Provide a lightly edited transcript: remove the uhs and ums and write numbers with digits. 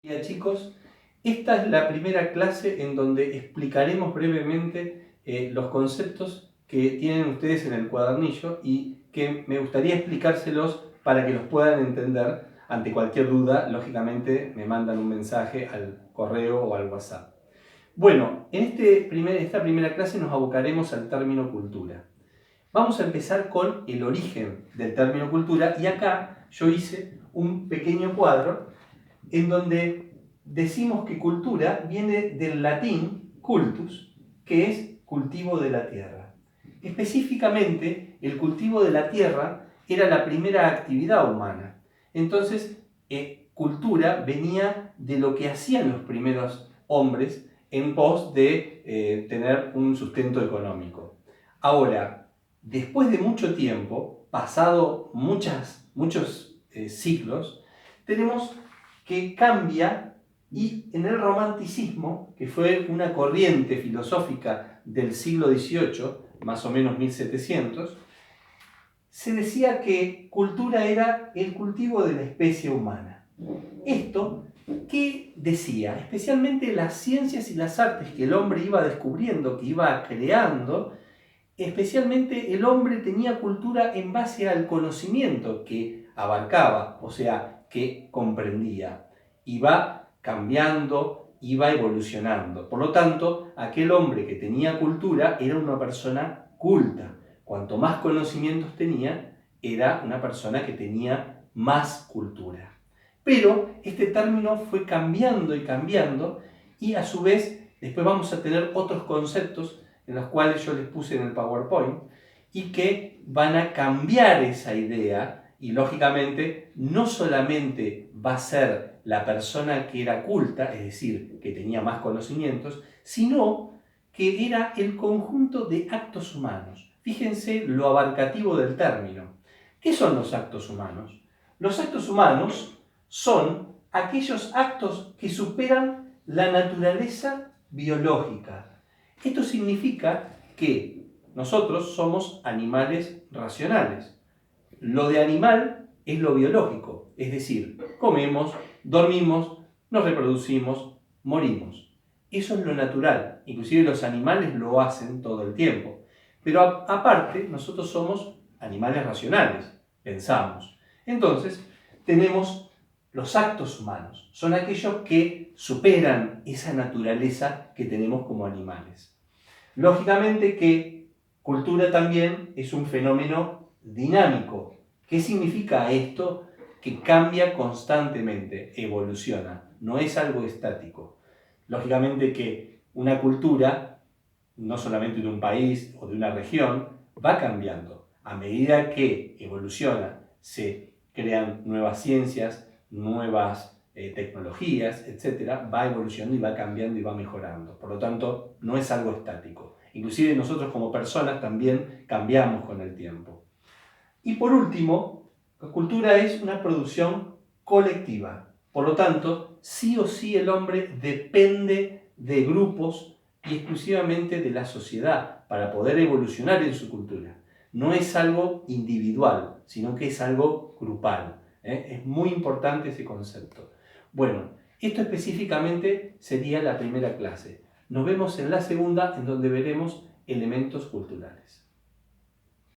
Hola chicos, esta es la primera clase en donde explicaremos brevemente los conceptos que tienen ustedes en el cuadernillo y que me gustaría explicárselos para que los puedan entender. Ante cualquier duda, lógicamente me mandan un mensaje al correo o al WhatsApp. Bueno, en esta primera clase nos abocaremos al término cultura. Vamos a empezar con el origen del término cultura y acá yo hice un pequeño cuadro en donde decimos que cultura viene del latín cultus, que es cultivo de la tierra. Específicamente, el cultivo de la tierra era la primera actividad humana. Entonces, cultura venía de lo que hacían los primeros hombres en pos de tener un sustento económico. Ahora, después de mucho tiempo, pasado muchos siglos, tenemos que cambia y en el romanticismo, que fue una corriente filosófica del siglo XVIII, más o menos 1700, se decía que cultura era el cultivo de la especie humana. Esto, ¿qué decía? Especialmente las ciencias y las artes que el hombre iba descubriendo, que iba creando, especialmente el hombre tenía cultura en base al conocimiento que abarcaba, o sea, que comprendía. Iba cambiando, iba evolucionando. Por lo tanto, aquel hombre que tenía cultura era una persona culta. Cuanto más conocimientos tenía, era una persona que tenía más cultura. Pero este término fue cambiando y a su vez después vamos a tener otros conceptos en los cuales yo les puse en el PowerPoint y que van a cambiar esa idea y lógicamente no solamente va a ser la persona que era culta, es decir, que tenía más conocimientos, sino que era el conjunto de actos humanos. Fíjense lo abarcativo del término. ¿Qué son los actos humanos? Los actos humanos son aquellos actos que superan la naturaleza biológica. Esto significa que nosotros somos animales racionales. Lo de animal es lo biológico, es decir, comemos, dormimos, nos reproducimos, morimos. Eso es lo natural, inclusive los animales lo hacen todo el tiempo. Pero aparte, nosotros somos animales racionales, pensamos. Entonces, tenemos los actos humanos, son aquellos que superan esa naturaleza que tenemos como animales. Lógicamente que cultura también es un fenómeno dinámico. ¿Qué significa esto? Que cambia constantemente, evoluciona, no es algo estático. Lógicamente que una cultura, no solamente de un país o de una región, va cambiando. A medida que evoluciona, se crean nuevas ciencias, nuevas tecnologías, etc., va evolucionando y va cambiando y va mejorando. Por lo tanto, no es algo estático. Inclusive nosotros como personas también cambiamos con el tiempo. Y por último, la cultura es una producción colectiva. Por lo tanto, sí o sí el hombre depende de grupos y exclusivamente de la sociedad para poder evolucionar en su cultura. No es algo individual, sino que es algo grupal. Es muy importante ese concepto. Bueno, esto específicamente sería la primera clase. Nos vemos en la segunda, en donde veremos elementos culturales.